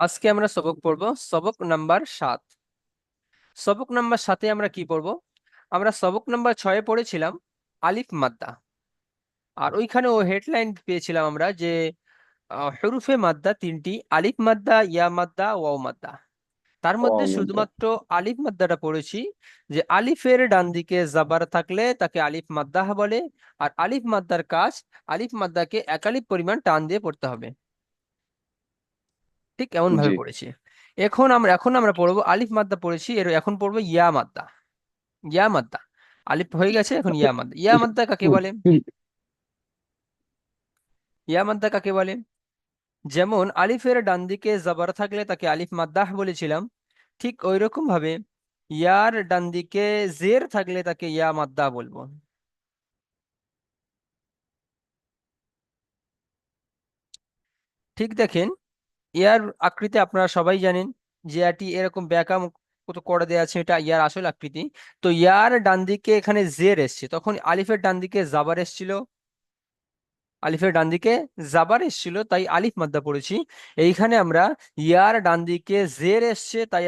আজকে আমরা সবক পড়বো সবক নাম্বার 7। সবক নাম্বার 7-এ আমরা কি পড়বো? আমরা সবক নাম্বার 6-এ পড়েছিলাম আলিফ মাদ্দা। আর ওইখানে ও হেডলাইন পেয়েছিলাম আমরা যে হরুফে মাদ্দা তিনটি: আলিফ মাদ্দা, ইয়া মাদ্দা, ওয়াও মাদ্দা। তার ও মধ্যে মধ্যে শুধুমাত্র আলিফ মাদ্দাটা পড়েছি, যে আলিফের ডান দিকে জাবার থাকলে তাকে আলিফ মাদ্দাহ বলে। আর আলিফ মাদ্দার কাজ, আলিফ মাদ্দাকে একালিফ পরিমাণ টান দিয়ে পড়তে হবে। ঠিক এমন ভাবে জি পড়েছি। এখন আমরা পড়বো আলিফ মাদ্দা পড়েছি, এখন পড়বো ইয়া মাদ্দা। ইয়া মাদ্দা, আলিফ হয়ে গেছে, এখন ইয়া মাদ্দা। ইয়া মাদ্দা কাকে বলে? ইয়া মাদ্দা কাকে বলে? যেমন আলিফের ডান দিকে জাবার থাকলে তাকে আলিফ মাদ্দাহ বলেছিলাম, ঠিক ওই রকম ভাবে ইয়ার ডান দিকে জের থাকলে তাকে ইয়া মাদ্দা বলবো। ঠিক দেখেন, ইয়ার আকৃতি আপনারা সবাই জানেন যে এটি এরকম ব্যাকা কত করে দেওয়া আছে, এটা ইয়ার আসল আকৃতি। তো ইয়ার ডান দিকে এখানে জের এসছে, তখন আলিফের ডান দিকে জাবার এসছিল, আলিফের ডান দিকে জাবার এসছিল, তাই আলিফ মাদ্দা পড়েছি। এইখানে আমরা ইয়ার ডান দিকে জের এসছে, তাই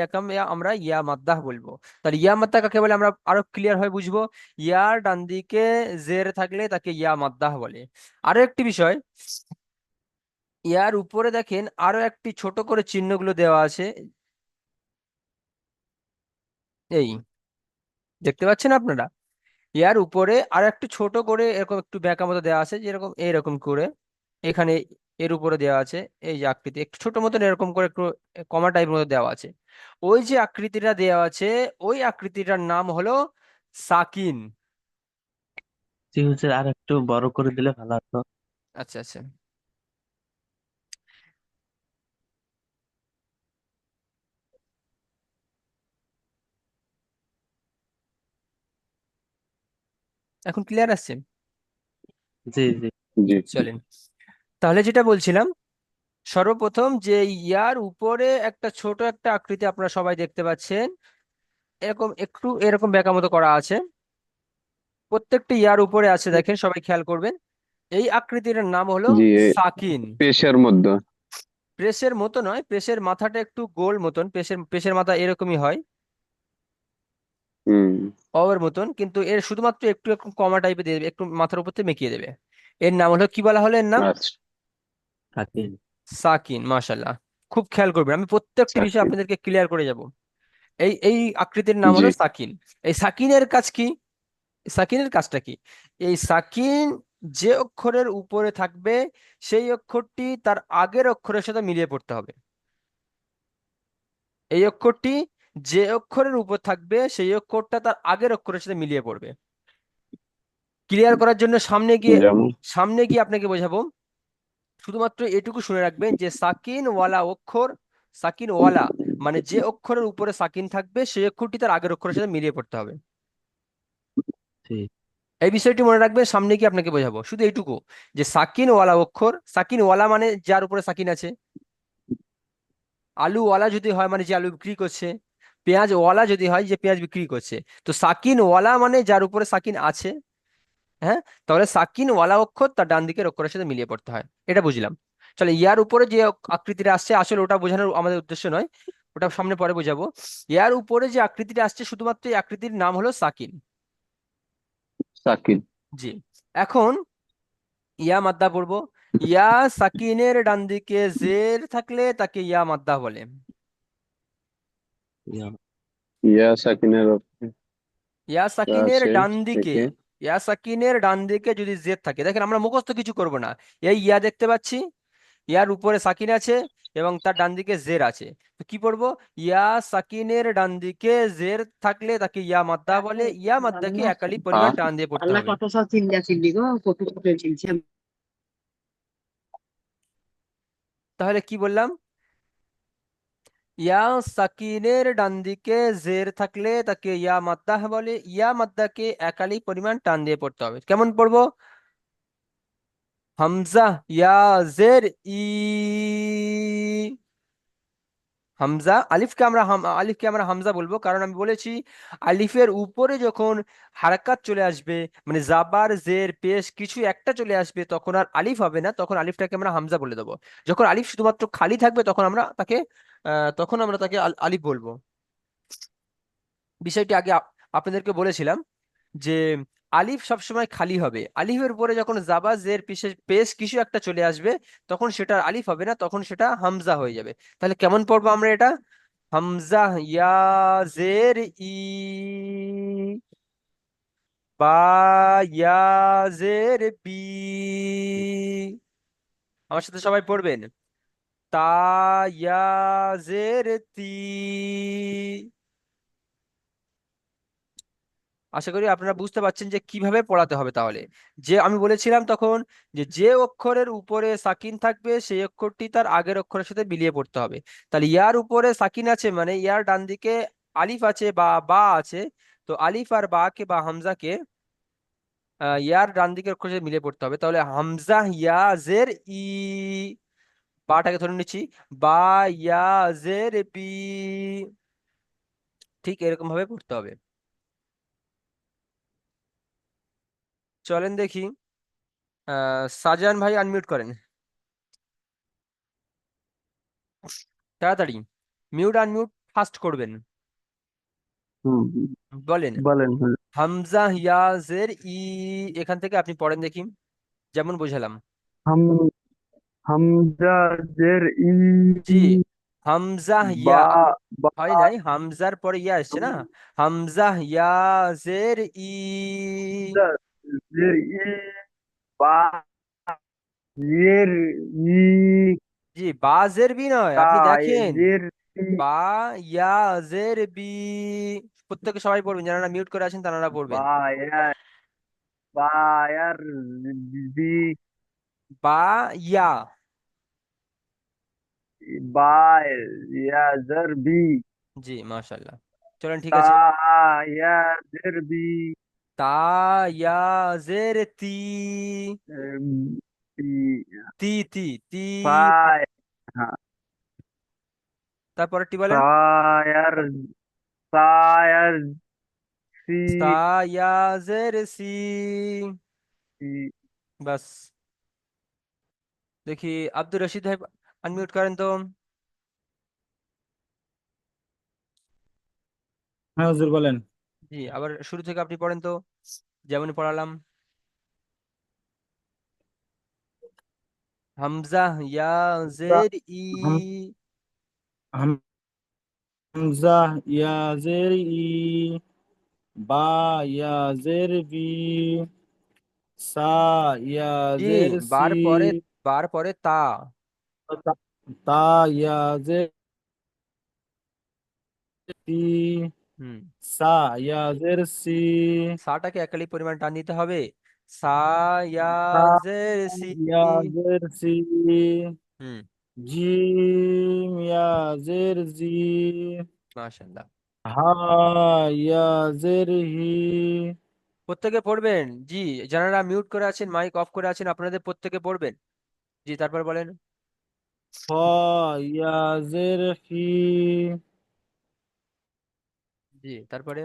আমরা ইয়া মাদ্দাহ বলবো। তাহলে ইয়া মাদ্দা কাকে বলে আমরা আরো ক্লিয়ার হয়ে বুঝবো। ইয়ার ডান দিকে জের থাকলে তাকে ইয়া মাদ্দাহ বলে। আরো একটি বিষয়, ইয়ার উপরে দেখেন আরো একটি ছোট করে চিহ্নগুলো দেওয়া আছে। এই দেখতে পাচ্ছেন আপনারা, ইয়ার উপরে আর একটু ছোট করে এরকম একটু ব্যাকা মতো দেওয়া আছে, যেরকম এইরকম করে এখানে এর উপরে দেওয়া আছে। এই যে আকৃতি একটু ছোট মতন এরকম করে একটু কমা টাইপ মতো দেওয়া আছে, ওই যে আকৃতিটা দেওয়া আছে, ওই আকৃতিটার নাম হলো সাকিন। জি হুজুর, আর একটু বড় করে দিলে ভালো হতো। আচ্ছা আচ্ছা, এখন ক্লিয়ার আসছে? জি জি। জি চলেন, তাহলে যেটা বলছিলাম, সর্বপ্রথম যে ইয়ার উপরে একটা ছোট একটা আকৃতি আপনারা সবাই দেখতে পাচ্ছেন, এরকম একটু এরকম ব্যাকা মতো করা আছে, প্রত্যেকটি ইয়ার উপরে আছে, দেখেন সবাই খেয়াল করবেন। এই আকৃতির নাম হলো জি সাকিন। পেশের মধ্যে। প্রেসের মতো নয়, প্রেসের মাথাটা একটু গোল মতন, প্রেসের প্রেসের মাথা এরকমই হয়, হুম। অবের মতন, কিন্তু এর শুধুমাত্র একটু একটু কমা টাইপের দিয়ে দেবে, একটু মাথার উপর থেকে মেকিয়ে দেবে। এর নাম হলো, কি বলা হলো এর নাম? আচ্ছা। সাকিন। সাকিন। মাশাল্লাহ, খুব খেয়াল করবেন, আমি প্রত্যেকটি বিষয় সাকিব। আপনাদেরকে ক্লিয়ার করে যাব। এই এই আকৃতির নাম জি। হলো সাকিন। এই সাকিনের কাজ কি? সাকিনের কাজটা কি? এই সাকিন যে অক্ষরের উপরে থাকবে, সেই অক্ষরটি তার আগের অক্ষরের সাথে মিলিয়ে পড়তে হবে। এই অক্ষরটি যে অক্ষরের উপর থাকবে, সেই অক্ষরটা তার আগের অক্ষরের সাথে মিলিয়ে পড়বে। ক্লিয়ার করার জন্য যেমন। সামনে গিয়ে আপনাকে বোঝাবো। শুধুমাত্র এটুকু শুনে রাখবেন যে সাকিন ওয়ালা অক্ষর, সাকিন ওয়ালা মানে যে অক্ষরের উপরে সাকিন থাকবে, সেই অক্ষরটি তার আগের অক্ষরের সাথে মিলিয়ে পড়তে হবে। জি এই বিষয়টি মনে রাখবেন, সামনে গিয়ে আপনাকে বোঝাবো শুধু এইটুকু, যে সাকিন ওয়ালা অক্ষর, সাকিন ওয়ালা মানে যার উপরে সাকিন আছে। আলু ওয়ালা যদি হয় মানে যে আলু বিক্রি করছে, পেঁয়াজ ওয়ালা যদি হয় যে পেঁয়াজ বিক্রি করছে। তো সাকিন ওয়ালা মানে যার উপরে সাকিন আছে। হ্যাঁ, তাহলে সাকিন ওয়ালা অক্ষর তার ডান দিকের অক্ষরের সাথে মিলিয়ে পড়তে হয়, এটা বুঝলাম। চলে, ইয়ার উপরে যে আকৃতিটা আসছে, আসলে ওটা বোঝানোর আমাদের উদ্দেশ্য নয়, ওটা সামনে পরে বোঝাবো। ইয়ার উপরে যে আকৃতিটা আসছে, শুধুমাত্র এই আকৃতির নাম হলো সাকিন। সাকিব। জি। এখন ইয়া মাদ্দা পড়বো। ইয়া সাকিনের ডান দিকে জের থাকলে তাকে ইয়া মাদ্দা বলে। ইয়া। ইয়া সাকিনের ইয়া সাকিনের আছে ডান দিকে, থেকে। ইয়া সাকিনের ডান দিকে যদি জের থাকে, দেখেন আমরা মুখস্থ কিছু করব না, এই ইয়া দেখতে পাচ্ছি, ইয়ার উপরে সাকিন আছে এবং তার ডান দিকে জের আছে। তো কি পড়বো? ইয়া সাকিনের ডান দিকে জের থাকলে তাকে ইয়া মাদ্দা বলে, ইয়া মাদ্দাকে একালি পরিমাণ হ্যাঁ। টান দিয়ে পড়তে আল্লাহ হবে। কত সব চিল্লা চিল্লি গো, কত ছোট চিল্ছে। তাহলে কি বললাম? ইয়া সাকিনের ডান দিকে জের থাকলে তাকে ইয়া মাদ্দাহ বলে, ইয়া মাদ্দাকে একালি পরিমাণ টান দিয়ে পড়তে হবে। কেমন পড়বো? হামজা ইয়া জের ই, হামজা, আলিফকে আমরা হামজা বলবো, কারণ আমি বলেছি আলিফের উপরে যখন হারাকাত চলে আসবে, মানে জাবার জের পেশ কিছু একটা চলে আসবে, তখন আর আলিফ হবে না, তখন আলিফটাকে আমরা হামজা বলে দেবো। যখন আলিফ শুধুমাত্র খালি থাকবে তখন আমরা তাকে আলিফ বলবো। বিষয়টি আগে আপনাদেরকে বলেছিলাম যে আলিফ সবসময় খালি হবে, আলিফের উপরে যখন জাবা জের বিশেষ পেশ কিছু একটা চলে আসবে, তখন সেটা আর আলিফ হবে না, তখন সেটা হামজা হয়ে যাবে। তাহলে কেমন পড়বো আমরা এটা? হামজা ইয়া জের ই, বা ইয়া জের বি। আমার সাথে সবাই পড়বেন। তা ইয়া জের তি। আশা করি আপনারা বুঝতে পারছেন যে কিভাবে পড়াতে হবে। তাহলে যে আমি বলেছিলাম তখন যে যে অক্ষরের উপরে সাকিন থাকবে সেই অক্ষরটি তার আগের অক্ষরের সাথে মিলিয়ে পড়তে হবে। তাহলে ইয়ার উপরে সাকিন আছে মানে ইয়ার ডান দিকে আলিফ আছে বা বা আছে। তো আলিফ আর বা কে বা হামজাকে ইয়ার ডান দিকের অক্ষরের সাথে মিলিয়ে পড়তে হবে। তাহলে হামজা ইয়া জের ই, বাটাকে ধরে নিচ্ছি, বা ইয়া জের বি। ঠিক এরকম ভাবে পড়তে হবে। চলেন দেখি, সাজান ভাই আনমিউট করেন তাড়াতাড়ি, মিউট আনমিউট ফাস্ট করবেন। হুম, বলেন। বলেন হুজুর। হামজা ইয়াজের ই, এখান থেকে আপনি পড়েন দেখি, যেমন বোঝালাম। হাম হামজা জের ই, জি, হামজা ইয়া, বা বা হয় নাই, হামজার পরে ইয়া এসছে না। হামজা ইয়াজের ই। হামজা জের ই, বা জের ই, জি, বাজের বি নয়, তা আপনি দেখেন, জের ই, বা ইয়াজের বি। প্রত্যেকে সবাই পড়বেন, যারা মিউট করে আছেন তারা পড়বেন। বা ইয়া, বা ইয়ার বি, বা ইয়া। বা ইয়া জের বি, জি, মাশাল্লাহ। চলেন ঠিক তা আছে। ইয়া জের বি, তা ইয়া জের তি। এম, ই, তি তি তি। ফা, হ্যাঁ, তারপরটি বলেন। সা ইয়ার, সা ইয়ার সি, সা ইয়া জের সি। সি, বাস। দেখি আব্দুর রশিদ ভাই আনমিউট করেন তো। হ্যাঁ হুজুর বলেন। জি, আবার শুরু থেকে আপনি পড়েন তো, যেমন পড়ালাম। হামজা ইয়া জের ই। হাম হামজা ইয়াজের ই, বা ইয়াজের বি, সা জি, ইয়াজের সি, বার পরে তা। তা ইয়াজের তি, হুম, সা ইয়াজের সি, সাটাকে একালি পরিমাণ টান দিতে হবে। সা ইয়া সা জের সি। ইয়াজের সি, হুম, জিম ইয়াজের জি, মাশাআল্লাহ। হা ইয়াজের হি, প্রত্যেকে পড়বেন। জি, যারা মিউট করে আছেন মাইক অফ করে আছেন আপনাদের প্রত্যেকে পড়বেন। জি, তারপর বলেন। হ ইয়াজের হি, জি, তারপরে।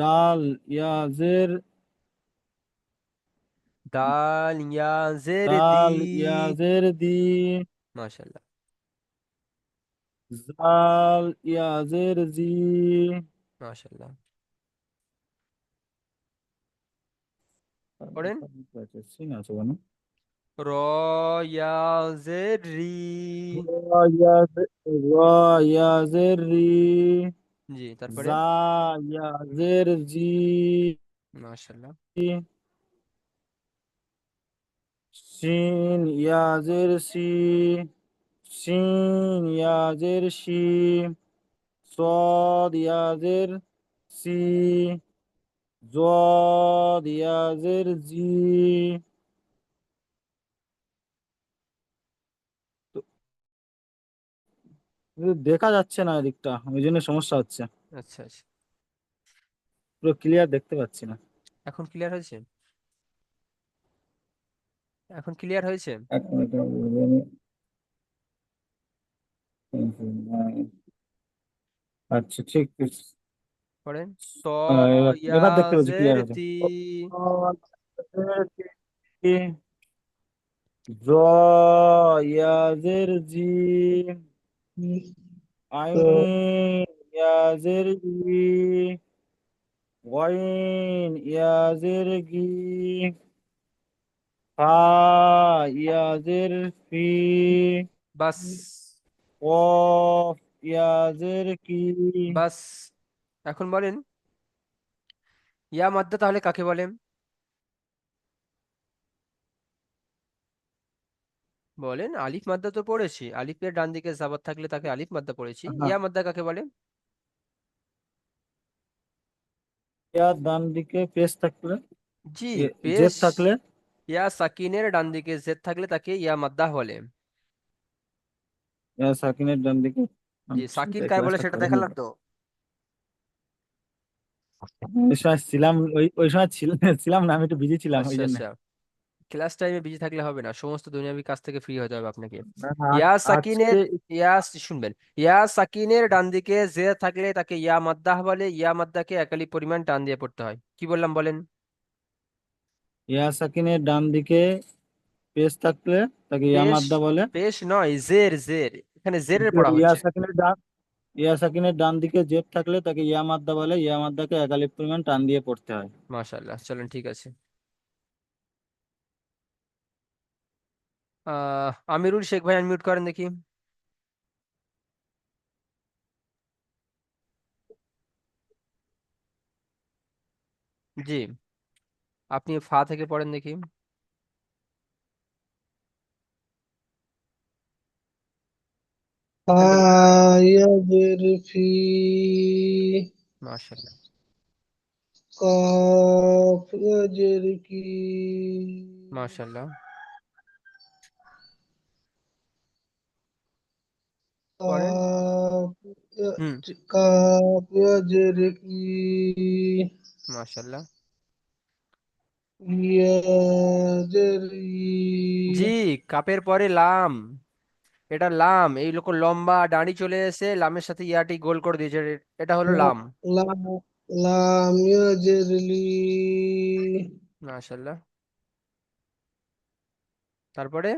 দাল ইয়াজের, দাল ইয়া জের দি। দাল ইয়াজের দি, মাশাআল্লাহ। জাল ইয়াজের জি, মাশাআল্লাহ। পড়েন। সিন আছে কেন? র ইয়া জের রি। র ইয়াজের রি, জি, তারপরে। জা ইয়াজের জি, মাশাআল্লাহ। সিন ইয়াজের সি, সিন ইয়াজের শি, صاد ইয়াজের সি, জদ ইয়াজের জি। তো দেখা যাচ্ছে না এদিকটা, ওই জন্য সমস্যা হচ্ছে। আচ্ছা আচ্ছা, পুরো ক্লিয়ার দেখতে পাচ্ছি না। এখন ক্লিয়ার হয়েছে? এখন ক্লিয়ার হয়েছে? এক মিনিট আচ্ছা ঠিক আছে। পড়েন। ত এবার এবার দেখতে পেয়েছি ইয়াজের ক্লিয়ার আছে। তি। জ ইয়াজের জি, আইন ইয়াজের ই, ওয়াইন ইয়াজের গি, ফা ইয়াজের ফি, বাস, কফ ইয়াজের কি। বাস। এখন বলেন ইয়া মাদ্দা তাহলে কাকে বলে? বলেন, আলিফ মাদ্দা তো পড়েছি, আলিফের ডান দিকে জাবার থাকলে তাকে আলিফ মাদ্দা পড়েছি। হ্যাঁ, ইয়া মাদ্দা কাকে বলে? ইয়ার ডান দিকে পেশ থাকলে, জি, জেড পেশ। থাকলে, ইয়া সাকিনের ডান দিকে জেদ থাকলে তাকে ইয়া মাদ্দা বলে। ইয়া সাকিনের ডান দিকে। জি, আচ্ছা, সাকিন এই কাকে বলে ক্লাসটা সেটা করে নিব। দেখালাম তো। ওই সময় ছিলাম, ওই সময় ছিলাম না, আমি একটু বিজি ছিলাম ওই আচ্ছা, জন্য। আচ্ছা। ক্লাস টাইমে বিজি থাকলে হবে না, সমস্ত দুনিয়াবি কাজ থেকে ফ্রি হতে হবে আপনাকে। না, ইয়া আজকে সাকিনের, ইয়া শুনবেন, ইয়া সাকিনের ডান দিকে জে থাকলে তাকে ইয়া মাদ্দাহ বলে। ইয়া মাদ্দাকে একালি পরিমাণ টান দিয়ে পড়তে হয়। কি বললাম বলেন? ইয়া সাকিনের ডান দিকে পেশ থাকলে তাকে ইয়া পেশ, মাদ্দা বলে। পেশ নয়, জের, জের। এখানে জেরের পড়া ইয়া হচ্ছে। সাকিনের ডান ইয়া সাকিনের ডান দিকে জেড থাকলে তাকে ইয়া মাদ্দা বলে। ইয়া মাদ্দাকে একালিপ পরিমাণ টান দিয়ে পড়তে হয়। মাশাআল্লাহ, চলেন ঠিক আছে। আমিরুল শেখ ভাই আনমিউট করেন দেখি। জি, আপনি ফা থেকে পড়েন দেখি। এখান থেকে। আয়াজের ফি, মাশাআল্লাহ, কফ ইয়াজের কি, মাশাআল্লাহ। পড়েন। কাফ হুম, কাফ ইয়াজের কি, মাশাআল্লাহ। ইয়াজের জি, কাপের পরে লাম। এটা লাম, এই লোক লম্বা দাঁড়ি চলে এসে লামের সাথে ইয়াটি গোল করে দিয়েছে, এটা হলো লাম। লাম, লাম ইয়াজের লি, মাশাআল্লাহ। তারপরে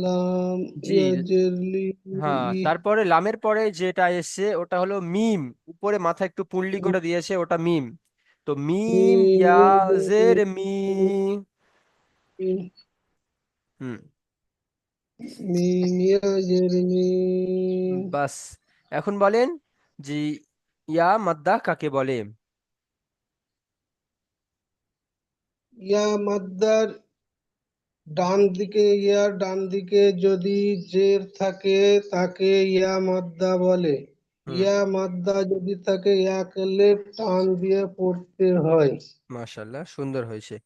লাম জি, ইয়াজের লি, হ্যাঁ, তারপরে লামের পরে যেটা এসছে ওটা হলো মিম। উপরে মাথা একটু পুল্লি করে দিয়েছে, ওটা মিম। তো মিম মিম ইয়াজের ইয়াজের মি। মি, হুম, মিম ইয়াজের মি। বাস। এখন বলেন জি, ইয়া মাদ্দা কাকে বলে? ইয়া মাদ্দার ডান দিকে যদি জের থাকে তাকে ইয়া মাদ্দা বলে। হুম, ইয়া মাদ্দা যদি থাকে এক লেফ টান দিয়ে পড়তে হয়। মাশাআল্লাহ, সুন্দর হয়েছে।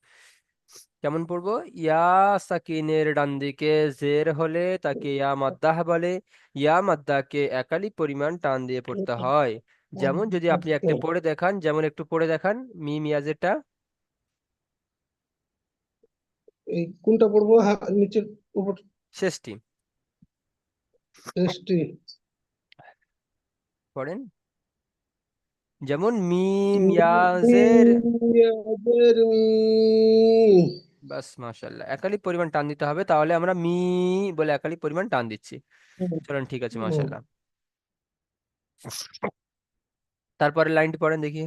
কেমন পড়বো? ইয়া সাকিনের ডান দিকে জের হলে তাকে ইয়া মাদ্দাহ বলে। ইয়া মাদ্দাকে একালি পরিমাণ টান দিয়ে পড়তে হয়। যেমন যদি আপনি একটা পড়ে দেখান, যেমন একটু পড়ে দেখান মিম ইয়াজেরটা, এই কোনটা পড়বো? হ্যাঁ, নিচের উপর শেষটি টেস্টি। পড়েন। যেমন মিম ইয়াজের। ইয়াজের মি। বাস, মাশাআল্লাহ, একালি পরিমাণ টান দিতে হবে, তাহলে আমরা মি বলে একালি পরিমাণ টান দিচ্ছি। চলেন ঠিক আছে, মাশাআল্লাহ। তারপরে লাইনটি পড়েন দেখি।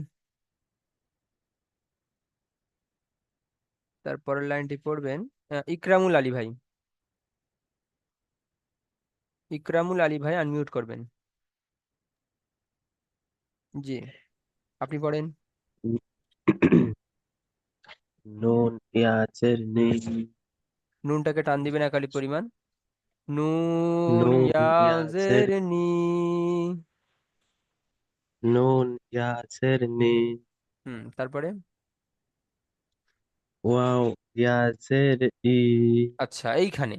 তারপরের লাইনটি পড়বেন ইকরামুল আলী ভাই। ইকরামুল আলী ভাই আনমিউট করবেন। জি, আপনি পড়েন। নুন ইয়াজের নি, নুনটাকে টান দিবেন একালি পরিমাণ। নুন নুন ইয়াজের, ইয়াজের নি। নুন ইয়াজের নি, তারপরে ওয়াও ইয়াজের ই, আচ্ছা, এইখানে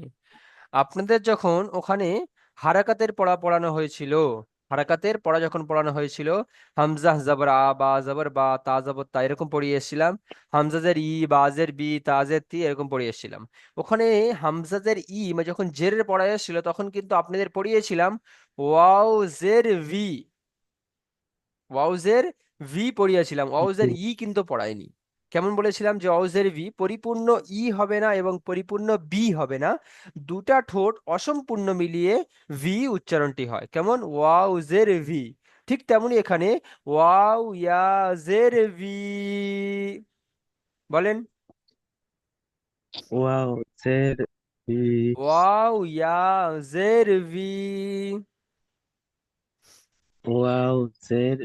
আপনাদের যখন ওখানে হারাকাতের পড়ানো হয়েছিল, হারাকাতের পড়া যখন পড়ানো হয়েছিল, হামজা জবর আ, বা জবর বা, তা জবর তা, এরকম পড়িয়ে এসেছিলাম। হামজাজের ই, বাজের বি, তাজের তি, এরকম পড়িয়ে এসেছিলাম। ওখানে হামজাজের ই মানে যখন জেরের পড়া এসেছিল তখন কিন্তু আপনাদের পড়িয়েছিলাম ওয়াও জের ভি, ওয়াউজের ভি পড়িয়েছিলাম, ওয়াউজের ই কিন্তু পড়াইনি। কেমন বলেছিলাম যে ওয়াউজের ভি পরিপূর্ণ ই হবে না এবং পরিপূর্ণ বি হবে না, দুটা ঠোঁট অসম্পূর্ণ মিলিয়ে ভি উচ্চারণটি হয়। কেমন? ওয়াউজের ভি। ঠিক তেমনি এখানে ওয়াও ইয়াজের ভি, বলেন। ওয়াও জের বি, ওয়াও ইয়াজের ভি। ওয়াও জের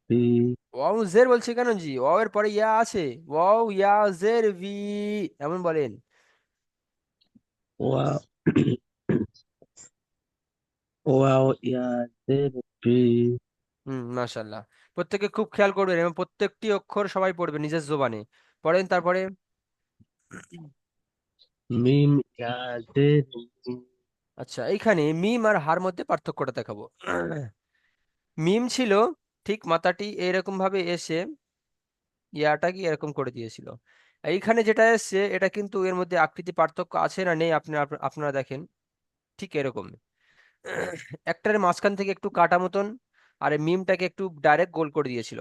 বি, ওয়াও জের বলছে কেন জি? ওয়াও এর পরে ইয়া আছে, ওয়াও ইয়াজের ভি, এমন বলেন। ওয়াও ওয়াও ইয়া জের বি, মাশাল্লাহ। প্রত্যেকে খুব খেয়াল করবেন এবং প্রত্যেকটি অক্ষর সবাই পড়বে নিজের জবানে। পড়েন তারপরে। মিম ইয়া জের মি, আচ্ছা, এইখানে মিম আর হার মধ্যে পার্থক্যটা দেখাবো। মিম ছিল ঠিক মাথাটি এরকম ভাবে এসে ইয়াটা কি এরকম করে দিয়েছিল। এইখানে যেটা এসছে এটা কিন্তু এর মধ্যে আকৃতি পার্থক্য আছে না নেই, আপনারা দেখেন ঠিক এরকম। একটার মাঝখান থেকে একটু কাটা মতন, আর এই মিমটাকে একটু ডাইরেক্ট গোল করে দিয়েছিল।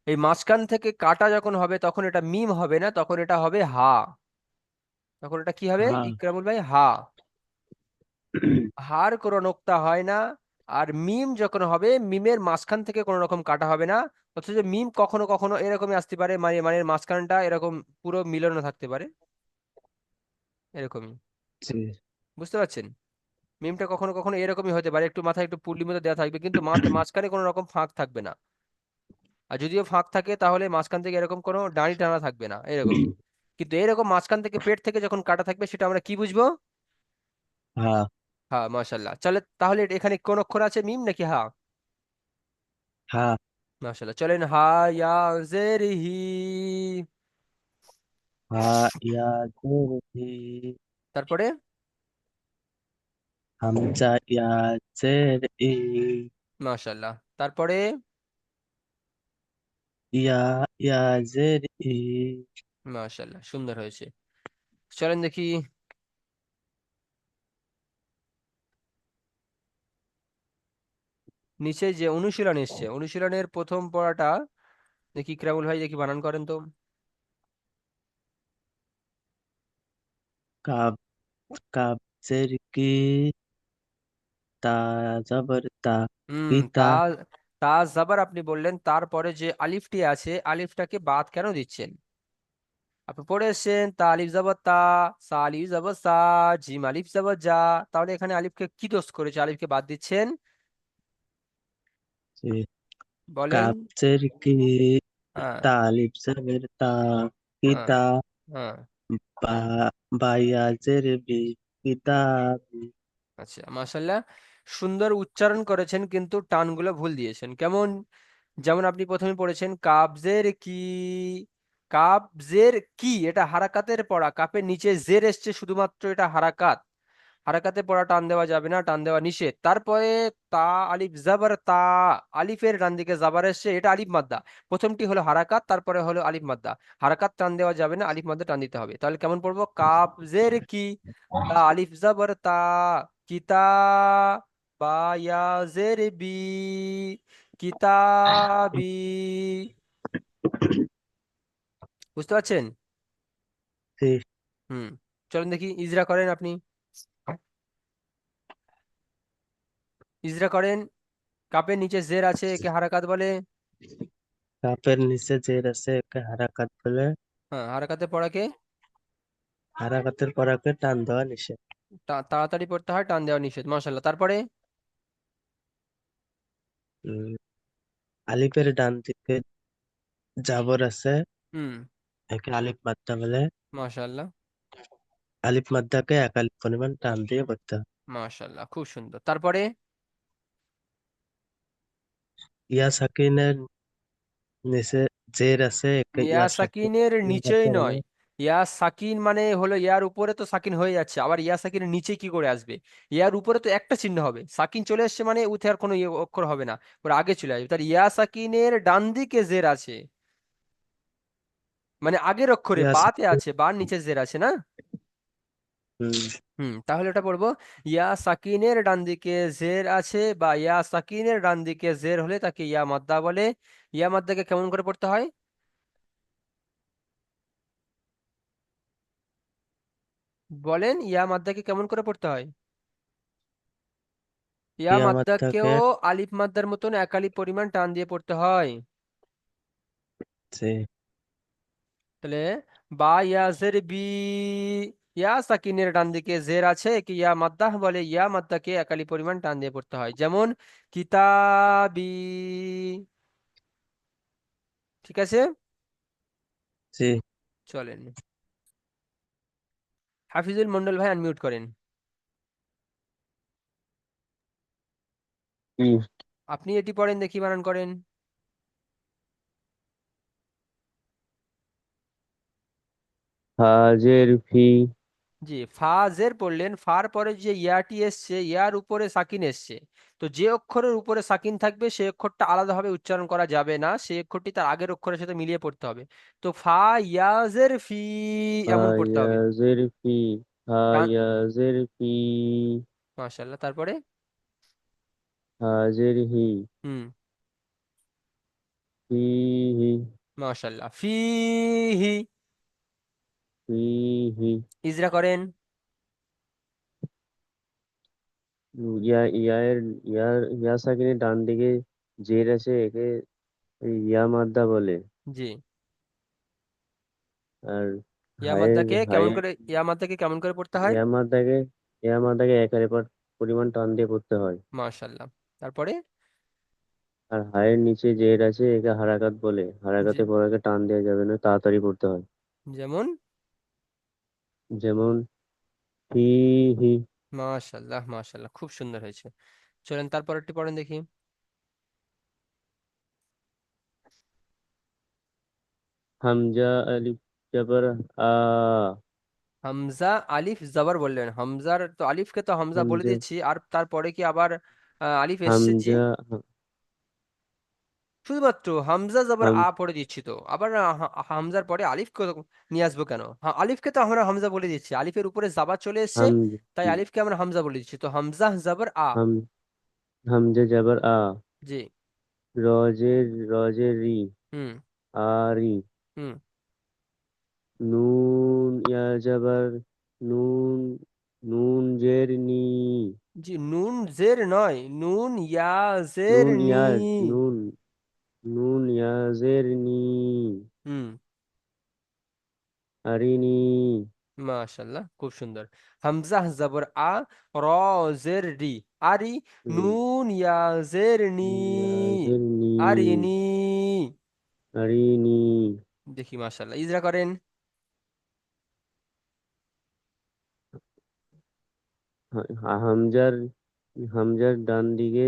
এই মাঝখান থেকে কাটা যখন হবে তখন এটা মিম হবে না, তখন এটা হবে হা। তখন এটা কি হবে হা, ইকরামুল ভাই? হা। হার কোনো নোক্তা হয় না। আর মিম যখন হবে মিমের মাঝখান থেকে কোনো রকম কাটা হবে না। অথচ মিম কখনো কখনো এরকমই আসতে পারে, মানে মানে মাঝখানটা এরকম পুরো মিলনও থাকতে পারে, এরকমই। জি, বুঝতে পারছেন? মিমটা কখনো কখনো এরকমই হতে পারে, একটু মাথায় একটু পুল্লির মতো দেওয়া থাকবে কিন্তু মাঝখানে কোনো রকম ফাঁক থাকবে না। আর যদিও ফাঁক থাকে তাহলে মাঝখান থেকে এরকম কোনো দাড়ি টানা থাকবে না, এরকমই। কিন্তু এরকম মাঝখান থেকে পেট থেকে যখন কাটা থাকবে সেটা আমরা কি বুঝবো? হা, হ্যাঁ, মাশাল্লাহ। চলে তাহলে এখানে কোন অক্ষর আছে, মিম নাকি হা? হা, মাশাল্লাহ, চলেন। হা ইয়া জের হি। হা ইয়া জের হি, তারপরে হামজা ইয়া জের ই, মাশাল্লাহ, তারপরে ইয়া ইয়া জের ই, মাশাল্লাহ, সুন্দর হয়েছে। চলেন দেখি নিচে যে অনুশীলন এসছে, অনুশীলনের প্রথম পড়াটা দেখি ইকরামুল ভাই, দেখি বানান করেন তো। কাব কাব জের কি, তা জবর তা, হুম, পিতা, তা, তা জাবার আপনি বললেন, তারপরে যে আলিফটি আছে আলিফটাকে বাদ কেন দিচ্ছেন? আপনি পড়ে এসেছেন তা আলিফ যাবার তা, সা আলিফ যাবার সা, জিম আলিফ যাবার যা, তাহলে এখানে আলিফকে কি দোষ করেছে আলিফকে বাদ দিচ্ছেন? জি, বলেন। কাব জের কি, হ্যাঁ, তা আলিফ জবর তা, হ্যাঁ, পিতা, হ্যাঁ। বা বায়া জের বি, কিতাবি, আচ্ছা, মাশাল্লাহ, সুন্দর উচ্চারণ করেছেন কিন্তু টানগুলো ভুল দিয়েছেন। কেমন? যেমন আপনি প্রথমে পড়েছেন কাবজের কি, কাবজের কি, এটা হারাকাতের পড়া, কাপের নিচে জের এসছে শুধুমাত্র, এটা হারাকাত। হারাকাতে পড়া টান দেওয়া যাবে না, টান দেওয়া নিষেধ। তারপরে তা আলিফ জাবার তা, আলিফের ডান দিকে জাবার এসছে, এটা আলিফ মাদ্দা। প্রথমটি হলো হারাকাত, তারপরে হলো আলিফ মাদ্দা। হারাকাত টান দেওয়া যাবে না, আলিফ মাদ্দা টান দিতে হবে। তাহলে কেমন পড়বো? কাবজের কি, তা আলিফ জাবার তা, কিতা, বা ইয়া জের বি, কিতাবি। বুঝতে পারছেন? জি, হুম। চলুন দেখি ইজরা করেন আপনি, ইজরা করেন। কাপের নিচে জের আছে, একে হারাকাত বলে। কাপের নিচে জের আছে একে হারাকাত বলে, হ্যাঁ, হারাকাতে পড়াকে হারাকাতের পরাকে টান দেওয়া নিষেধ। তাড়াতাড়ি পড়তে হয়, টান দেওয়া নিষেধ। মাশাল্লাহ, তারপরে উম, আলিফের ডান দিকে জাবর আছে হুম, একে আলিফ মাদ্দা বলে, মাশাল্লাহ, আলিফ মাদ্দাকে এক আলিফ পরিমাণ টান দিয়ে পড়তে হয়। মাশাল্লাহ, খুব সুন্দর। তারপরে ইয়া সাকিনের নিচে জের আছে একে ইয়া ইয়া সাকিন সাকিনের নিচেই লাগাতে হবে। নয়, ইয়া সাকিন মানে হলো ইয়ার উপরে তো সাকিন হয়ে যাচ্ছে, আবার ইয়া সাকিনের নিচে কি করে আসবে? ইয়ার উপরে তো একটা চিহ্ন হবে, সাকিন চলে এসছে মানে উঠে আর কোনো অক্ষর হবে না, ওর আগে চলে আসবে। তার ইয়া সাকিনের ডান দিকে জের আছে, মানে আগের অক্ষরে ইয়া বাতে সাকিনের আছে, বার নিচে জের আছে না? হুম, তাহলে এটা পড়বো, ইয়া সাকিনের ডান দিকে জের আছে বা ইয়া সাকিনের ডান দিকে জের হলে তাকে ইয়া মাদ্দা বলে। ইয়া মাদ্দাকে কেমন করে পড়তে হয় বলেন? ইয়া মাদ্দাকে কেমন করে পড়তে হয়? ইয়া ইয়া মাদ্দাকে মাদ্দাকেও আলিফ মাদ্দার মতন এক আলিফ পরিমাণ টান দিয়ে পড়তে হয়। যে তাহলে বা ইয়া জের বি, ইয়া সাকিনের ডান দিকে জের আছে কি ইয়া মাদ্দাহ বলে, ইয়া মাদ্দাকে এক আলিফ পরিমাণ টান দিয়ে পড়তে হয়, যেমন কিতাবি। ঠিক আছে, যে চলেন। হাফিজুল মন্ডল ভাই আনমিউট করেন। কি? আপনি এটি পড়েন, দেখি বানান করেন। হাজের ফি। জি, ফা জের পড়লেন, ফার পরে যে ইয়াটি এসছে ইয়ার উপরে সাকিন এসছে, তো যে অক্ষরের উপরে সাকিন থাকবে সেই অক্ষরটা আলাদাভাবে উচ্চারণ করা যাবে না, সেই অক্ষরটি তার আগের অক্ষরের সাথে মিলিয়ে পড়তে হবে। তো ফা ইয়াজের ফি এমন পড়তে হবে। হায়াজের ফি। হায়াজের ফি। মাশাআল্লাহ, তারপরে হাজের হি। হুম, হি হি। মাশাআল্লাহ, ফিহি। হি হি। ইজরা করেন। ইয়া সাকিনের ডান দিকে জের আছে, একে ইয়া মাদ্দা বলে। জি, আর হায়ের ইয়া মাদ্দাকে কেমন করে পড়তে হয়? ইয়া মাদ্দাকে এক আলিফ পরিমাণ টান দিয়ে পড়তে হয়। মাশাআল্লাহ, তারপরে আর হায়ের নিচে জের আছে, একে হারাকাত বলে। জি, হারাকাতে পড়াকে টান দেওয়া যাবে না, তাড়াতাড়ি পড়তে হয়। যেমন যেমন হি হি। মাশাআল্লাহ, মাশাআল্লাহ, খুব সুন্দর হয়েছে। চলেন তারপরেরটি পড়েন দেখি। হামজা আলিফ জবর আ। হামজা আলিফ জবর বললেন, হামজার তো আলিফকে তো হামজা বলে হামজা দিচ্ছি, আর তারপরে কি আবার আলিফ এসছে? জি, হামজা শুধুমাত্র হামজা জবর হাম আ পড়ে দিচ্ছি, তো আবার হামজার পরে আলিফ নিয়ে আসবো কেন? হ্যাঁ, আলিফকে তো আমরা হামজা বলে দিচ্ছি, আলিফের উপরে জাবা চলে এসেছে, হাম তাই আলিফকে আমরা হামজা বলে দিচ্ছি, তো হামজা জবর আ। হাম হামজা জবর আ। জি, রজের রি। হুম, আরি। হুম, নুন ইয়া জবর নুন। নুন জের নি। জি, নুন জের নয়, নুন ইয়া জের নুন নি। ইয়া নুন নুন ইয়া জের নি। হুম, আরিনি। মাশাল্লাহ, খুব সুন্দর। হামজা জবর আ, র জের রি, আরি, হুম, নুন ইয়া জের নি, নুন ইয়া জের নি। আরিনি। আরিনি। দেখি, মাশাল্লাহ, ইজরা করেন। হামজার হামজার ডান দিকে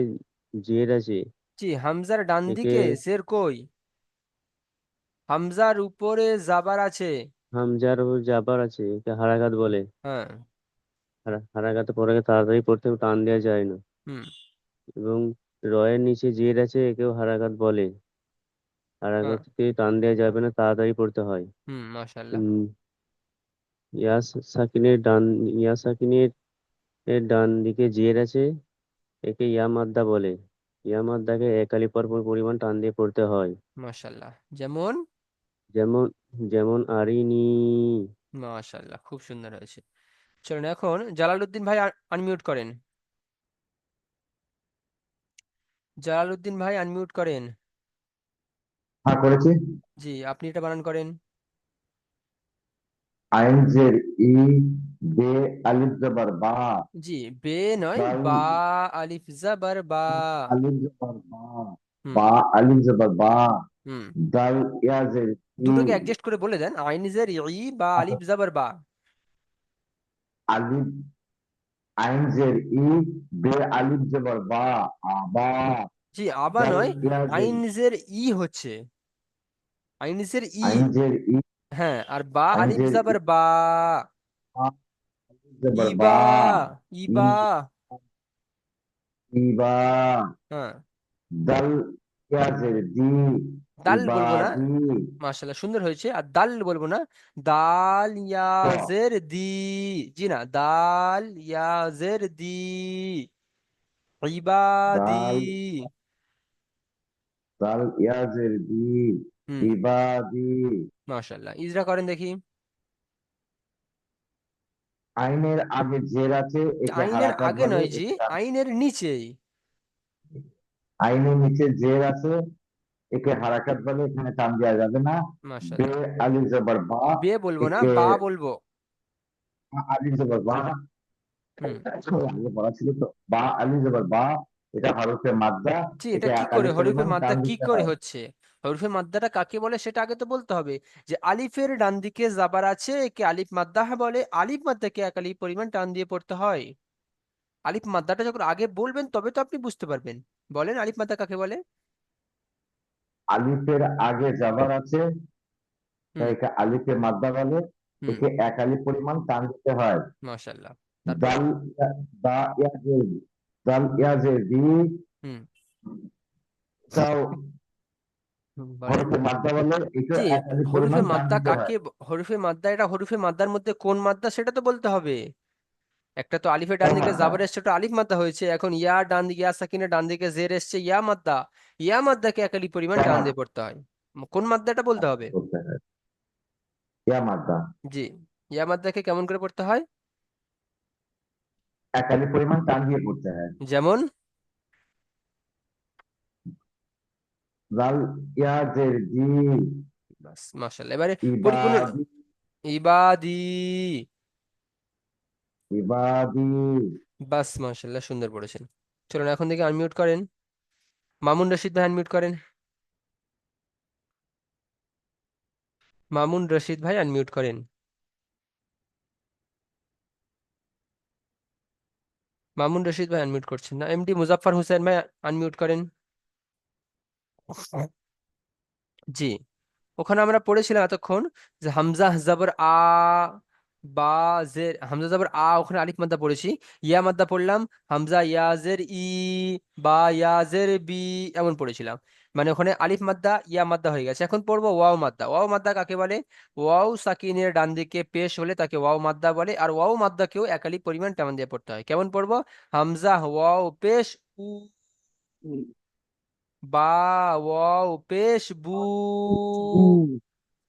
জের আছে, জি, হামজার ডান একে দিকে জের কই? হামজার উপরে জাবার আছে। হামজার ও জাবার আছে, একে হারাকাত বলে। হ্যাঁ, হারাকাতে পড়াকে তাড়াতাড়ি পড়তে টান দেওয়া যায় না। হুম, এবং রয়ের নিচে জের আছে, একেও হারাকাত বলে। হ্যাঁ, হারাকাতকে টান দেওয়া যাবে না, তাড়াতাড়ি পড়তে হয়। হুম, মাশাল্লাহ, উম, সাকিনের ইয়া সাকিনের ডান দিকে জের আছে, একে ইয়া মাদ্দা বলে। ইয়া মাদ্দাকে এক আলিফ পর পর পরিমাণ টান দিয়ে পড়তে হয়। মাশাল্লাহ, যেমন যেমন যেমন আরিনি। মাশাল্লাহ, খুব সুন্দর হয়েছে। চলুন এখন জালালউদ্দিন ভাই আনমিউট করেন। জালালউদ্দিন ভাই আনমিউট করেন। হ্যাঁ, করেছি। জি, আপনি এটা বানান করেন। আইন জের ই, বে আলিফ জবর বা, জি, বে নয়, দাল বা আলিফ জাবার বা। আলিফ জবর বা, হুম, বা আলিফ জবর বা, হুম, দাল ইয়া জের ই, দুটোকে অ্যাডজাস্ট করে বলে দেন, আইন জের ই বা আলিফ জাবার বা। আলিফ আইন জের ই, বে আলিফ জবর বা, আবা, জি, আবা দাল নয়, ইয়া জের আইন জের ই হচ্ছে, আইন জের ই। আইন জের ই, হ্যাঁ, আর বা আইন আলিফ জের জাবার বা, জবর ইবা, বা, ই ইবা। ইবা, হ্যাঁ, দাল ইয়া জের দি, দাল বলবো না, ইবাদি, মাশাআল্লাহ সুন্দর হয়েছে। আর দাল বলবো না, দাল ত, ইয়াজের দি, জি না, দাল ইয়াজের দি, ইবাদি। দাল দাল ইয়া জের দি, হুম, ইবাদি। মাশাআল্লাহ, ইজরা করেন দেখি। আইনের আগে জের আছে, একে আইনের হারাকাত আগে বলে, নয় জি, একে আইনের নিচেই। আইনের নিচে জের আছে, একে হারাকাত বলে, এখানে টান দেওয়া যাবে না। বে মাশাআল্লাহ, আলিফ জবর বা, বে বলবো না, একে বা বলবো। আলিফ জবর বা, হুম, আগে পড়া ছিল তো, বা আলিফ জবর বা, এটা হরফে মাদ্দা, জি, এটা একে কি এক করে আলিফ হরফে পরিমাণ মাদ্দা টান কি দিতে করে হয়। হচ্ছে? হরফে মাদ্দাটা কাকে বলে সেটা আগে তো বলতে হবে। যে আলিফের ডান দিকে জাবার আছে, একে আলিফ মাদ্দাহ বলে। আলিফ মাদ্দাকে এক আলিফ পরিমাণ টান দিয়ে পড়তে হয়। আলিফ মাদ্দাটা যখন আগে বলবেন তবে তো আপনি বুঝতে পারবেন। বলেন আলিফ মাদ্দা কাকে বলে? আলিফের আগে জাবার আছে, তাই হুম, একে আলিফে মাদ্দা বলে, হুম, একে এক আলিফ পরিমাণ টান দিতে হয়। মাশাআল্লাহ। তারপরে? দাল দা ইয়া জের, দাল ইয়া জের দি, হুম, তাও বলেন। হরফে মাদ্দা বলে, একে জি, এক আলিফ হরফে পরিমাণ টান মাদ্দা দিতে কাকে হয়। হরফে মাদ্দা, এটা হরফে মাদ্দার মধ্যে কোন মাদ্দা সেটা তো বলতে হবে। একটা তো আলিফের ডান হ্যাঁ দিকে মাদ্দা জাবার এসছে, ওটা আলিফ মাদ্দা হয়েছে। এখন ইয়া ডান দিকে, ইয়া সাকিনের ডান দিকে জের এসছে, ইয়া মাদ্দা। ইয়া মাদ্দাকে এক আলিফ পরিমাণ হ্যাঁ টান মাদ্দা দিয়ে পড়তে হয়। কোন মাদ্দাটা বলতে হবে। করতে হয়, ইয়া মাদ্দা জি, ইয়া মাদ্দাকে কেমন করে পড়তে হয়? এক আলিফ পরিমাণ টান দিয়ে করতে হয়। যেমন? দাল ইয়া জের দি, বাস, মাশাআল্লাহ। এবারে পরিপূর্ণ ইবাদি, ইবাদি। ইবাদি। বাস, মাশাআল্লাহ সুন্দর পড়েছেন। চলুন এখন থেকে আনমিউট করেন। মামুন রশিদ ভাই আনমিউট করেন। মামুন রশিদ ভাই আনমিউট করেন। মামুন রশিদ ভাই আনমিউট করছেন না। এমডি মুজাফফর হোসেন ভাই আনমিউট করেন। জি, ওখানে আমরা পড়েছিলাম এতক্ষণ যে হামজা জাবর আ, বা জের, হামজা জাবর আ, ওখানে আলিফ মাদ্দা পড়েছি। ইয়া মাদ্দা পড়লাম, হামজা ইয়াজের ই, বা ইয়াজের বি, এমন পড়েছিলাম। মানে ওখানে আলিফ মাদ্দা ইয়া মাদ্দা হয়ে গেছে। এখন পড়বো ওয়াও মাদ্দা। ওয়াও মাদ্দা কাকে বলে? ওয়াও সাকিনের ডান দিকে পেশ হলে তাকে ওয়াও মাদ্দা বলে। আর ওয়াও মাদ্দাকেও এক আলিফ পরিমাণ টান দিয়ে পড়তে হয়। কেমন পড়বো? হামজা ওয়াও পেশ উ, বা ওয়াও পেশ বু।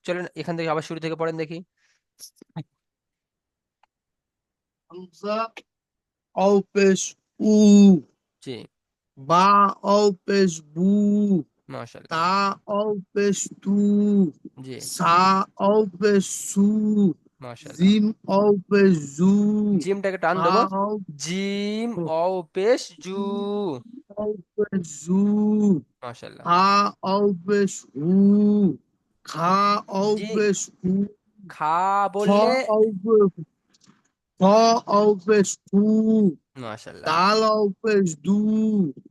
চলেন এখান থেকে আবার শুরু থেকে পড়েন দেখি। হামজা অও পেশ উ, জি, বা অও পেশ বু, মাশাআল্লাহ। তা অও পেশ তু, জি, সা অও পেশ সু, মাশাআল্লাহ। জিম অও পেশ জু, জিমটাকে টান হা দেবো। অও জিম ও পেশ জু, অও পেশ জু, মাশাআল্লাহ। হা অও পেশ হু, খা অও জি, পেশ হু, খা খ বললে, অও পেশ খ অও পেশ হু, মাশাআল্লাহ। দাল অও পেশ দু,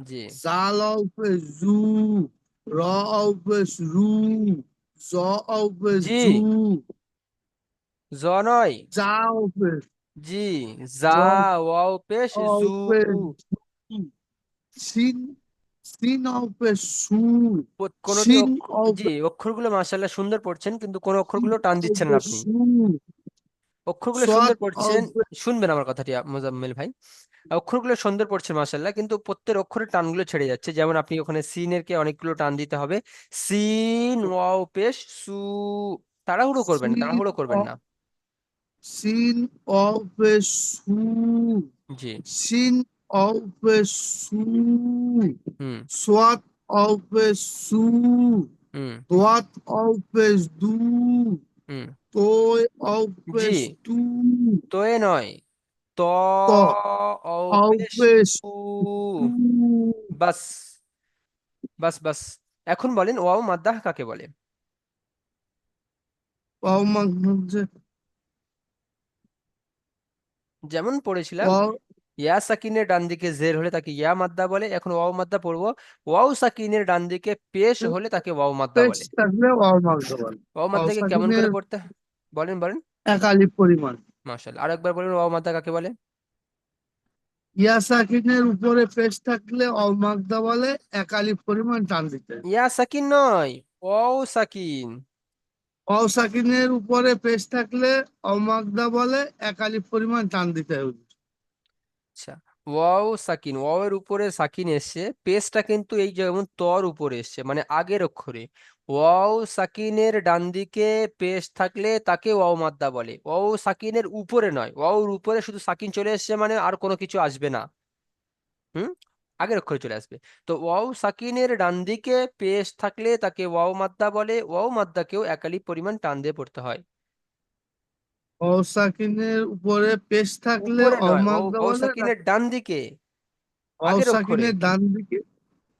জি, জাল অও পেশ জু, র অও পেশ রু, জ অও পেশ জি, জু, জ নয়, যা অও পেশ জি, জা জ ওয়াও পেশ অও জু। পেশ জু, সিন সিন অও পেশ সু, কোনটি সিন অও জি, অক্ষরগুলো মাশাআল্লাহ সুন্দর পড়ছেন, কিন্তু কোন অক্ষরগুলো টান অও দিচ্ছেন না পেশ আপনি। সু, অক্ষরগুলো সাদ সুন্দর অও পড়ছেন, পেশ শুনবেন আমার কথাটি মোজাম্মেল ভাই। অক্ষরগুলো সুন্দর পড়ছে মাশাআল্লাহ, কিন্তু প্রত্যেক অক্ষরের টানগুলো ছেড়ে যাচ্ছে। যেমন আপনি ওখানে সিনের কে অনেকগুলো টান দিতে হবে। সিন ওয়াও পেশ সু। তাড়াহুড়ো করবেন না, সিন তাড়াহুড়ো করবেন অ না। সিন অও পেশ সু, জি, সিন অও পেশ সু, হুম, সোয়াত অও পেশ সু, হুম, দোয়াত অও পেশ দু, হুম, তোয় অও জি, পেশ তু, তো এ নয়, ত ত ও অও পেশ পেশ উ। তু, বাস, বাস, বাস। এখন বলেন ওয়াও মাদ্দাহ কাকে বলে? ওয়াও মাঝে যেমন পড়েছিলাম, ওয়াও ইয়া সাকিনের ডান দিকে জের হলে তাকে ইয়া মাদ্দা বলে। এখন ওয়াও মাদ্দা পড়বো। ওয়াও সাকিনের ডান দিকে পেশ হলে তাকে ওয়াও মাদ্দা পেশ বলে। থাকলে ওয়াও মাদ্দা বলে। ওয়াও ওয়াও মাদ্দাকে কেমন করে সাকিনের পড়তে বলেন বলেন। এক আলিফ পরিমাণ। মাশাআল্লাহ, আরেকবার বলেন ওয়াও মাদ্দা কাকে বলে? ইয়া সাকিনের উপরে পেশ থাকলে ওয়াও মাদ্দা বলে, এক আলিফ পরিমাণ টান দিতে। ইয়া সাকিন নয়, ওয়াও সাকিন। ওয়াও সাকিনের উপরে পেশ থাকলে ওয়াও মাদ্দা বলে, এক আলিফ পরিমাণ টান দিতে হবে। আচ্ছা, ওয়াও সাকিন, ওয়াও এর উপরে সাকিন এসছে, পেশটা কিন্তু এই যেমন তর উপরে এসছে, মানে আগের অক্ষরে। ওয়াও সাকিনের ডান দিকে পেশ থাকলে তাকে ওয়াও মাদ্দা বলে। ওয়াও সাকিনের উপরে নয়, ওয়াওর উপরে শুধু সাকিন চলে এসছে মানে আর কোনো কিছু আসবে না। হুম, আগের অক্ষরে চলে আসবে। তো ওয়াও সাকিনের ডান দিকে পেশ থাকলে তাকে ওয়াও মাদ্দা বলে। ওয়াও মাদ্দাকেও একালি পরিমাণ টান দিয়ে পড়তে হয়। ওয়াও সাকিনের উপরে পেশ থাকলে উপরে ওয়াও নয়, ওয়াও মাদ্দা ওয়াও বলে। সাকিনের ডান দিকে, ওয়াও আগের অক্ষরে। সাকিনের ডান দিকে,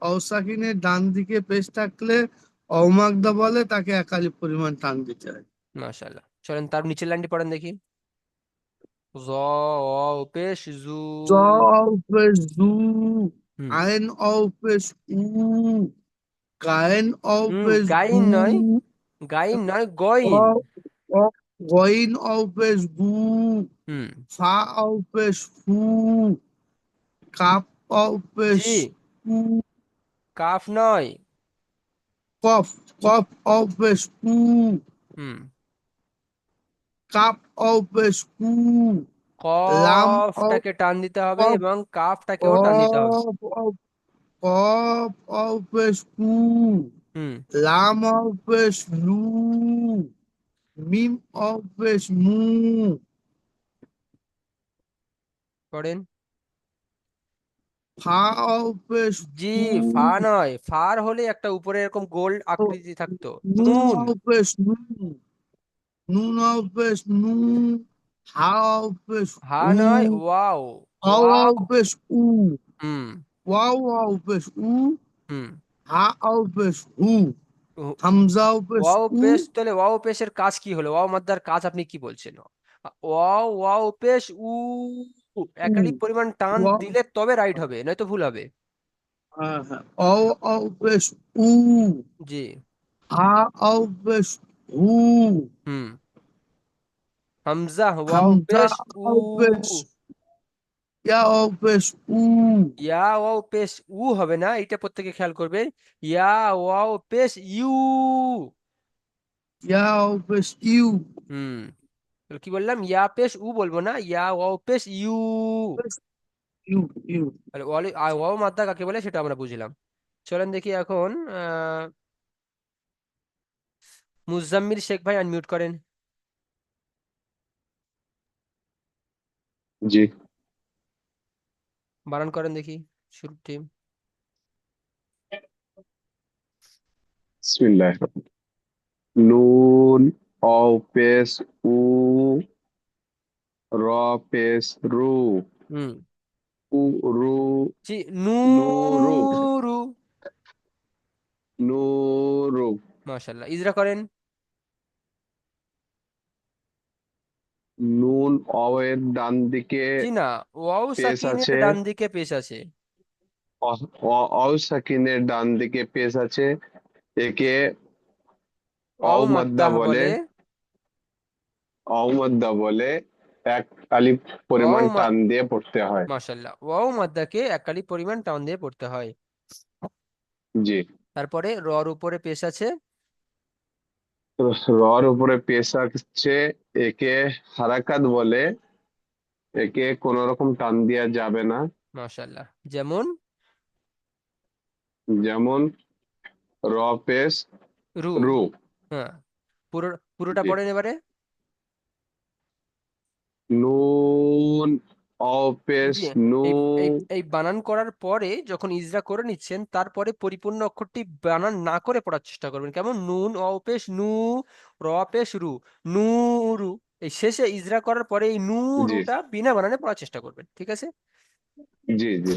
ওয়াও সাকিনের ডান দিকে পেশ থাকলে ওয়াও মাদ্দা বলে, তাকে এক আলিফ পরিমাণ টান দিতে হয়। মাশাআল্লাহ, চলেন তার নিচের লাইনটি পড়েন দেখি। জ ওয়াও পেশ জু। জ ওয়াও পেশ জু, হুম আইন ওয়াও পেশ উ, গায়েন ওয়াও পেশ গাইন গু, নয়, গাইন নয়, গইন। গইন ওয়াও পেশ গু, হুম ফা ওয়াও পেশ ফু, কাপ ওয়াও পেশ জি, কু, কাফ নয়। কফ কফ ওয়াও পেশ কু, হুম কাপ ওয়াও পেশ কু, লাম ওয়াও কফটাকে টান দিতে হবে কফ এবং কাফটাকেও টান দিতে হবে। কফ ওয়াও কফ ওয়াও পেশ কু, হুম লাম ওয়াও পেশ লু, মিম ওয়াও পেশ মু, পড়েন। ফা ওয়াও পেশ জি, ফু, ফা নয়, ফার হলে একটা উপরে এরকম গোল আকৃতি থাকতো। নুন নুন। ওয়াও পেশ নু, নুন ওয়াও পেশ নু, হা ওয়াও পেশ হা উ, নয়, ওয়াও। Wow wow wow. পেশ উ, হুম ওয়াও ওয়াও পেশ উ, হুম হা ওয়াও পেশ হু, উ- হামজা ওয়াও পেশ ওয়াও উ, পেশ, তাহলে ওয়াও পেশের কাজ কি হলো? ওয়াও মাদ্দার কাজ আপনি কি বলছেন? ওয়াও ওয়াও পেশ উ, উ, একাধিক পরিমাণ টান ওয়াও, দিলে তবে রাইট হবে, নয়তো ভুল হবে। হ্যাঁ হ্যাঁ, ওয়াও ওয়াও পেশ উ, জি। হা ওয়াও পেশ হু, হুম হামজা ওয়াও হামজা পেশ উ, ওয়াও পেশ, ইয়া ওয়াও পেশ উ, ইয়া ওয়াও পেশ উ হবে না, এটা প্রত্যেকে খেয়াল করবে। ইয়া ওয়াও পেশ ইউ। ইয়া ওয়াও পেশ ইউ, হুম তাহলে কি বললাম? ইয়া পেশ উ বলবো না, ইয়া ওয়াও পেশ ইউ। ইউ ইউ। তাহলে ওয়াও মাদ্দা কাকে বলে সেটা আমরা বুঝলাম। চলেন দেখি এখন মুজাম্মিল শেখ ভাই আনমিউট করেন, জি। বানান করেন দেখি শুরু টিম। বিসমিল্লাহ। নুন অও পেশ উ, র পেশ রু, হুম উ রু, জি, নুরু, নূরু। নুরু। মাশাআল্লাহ, ইজরা করেন। নুন অ এর ডান দিকে জি না, ওয়াও পেশ সাকিনের আছে, ডান দিকে পেশ আছে। অও সাকিনের ডান দিকে পেশ আছে, একে ওয়াও অওমাদ্দা মাদ্দাহ বলে। বলে। অওমাদ্দা বলে, এক আলিফ ওয়াও পরিমাণ টান দিয়ে পড়তে হয়। মাশাআল্লাহ, ওয়াও মাদ্দাকে একালি পরিমাণ টান দিয়ে পড়তে হয়। জি। তারপরে রর উপরে পেশ আছে। রর উপরে পেশ আছে, একে হারাকাত বলে, একে কোন রকম টান দেওয়া যাবে না। মাশাআল্লাহ, যেমন যেমন র পেশ রু। রু। হ্যাঁ, পুরোটা জি। পড়েন এবারে। নুন অ পেশ জি, নু। এই এই এই বানান করার পরে যখন ইজরা করে নিচ্ছেন, তারপরে পরিপূর্ণ অক্ষরটি বানান না করে পড়ার চেষ্টা করবেন। কেমন? নুন অ পেশ নু, র পেশ রু, নুরু। এই শেষে ইজরা করার পরে এই জি নুরুটা বিনা বানানে পড়ার চেষ্টা করবেন, ঠিক আছে? জি জি।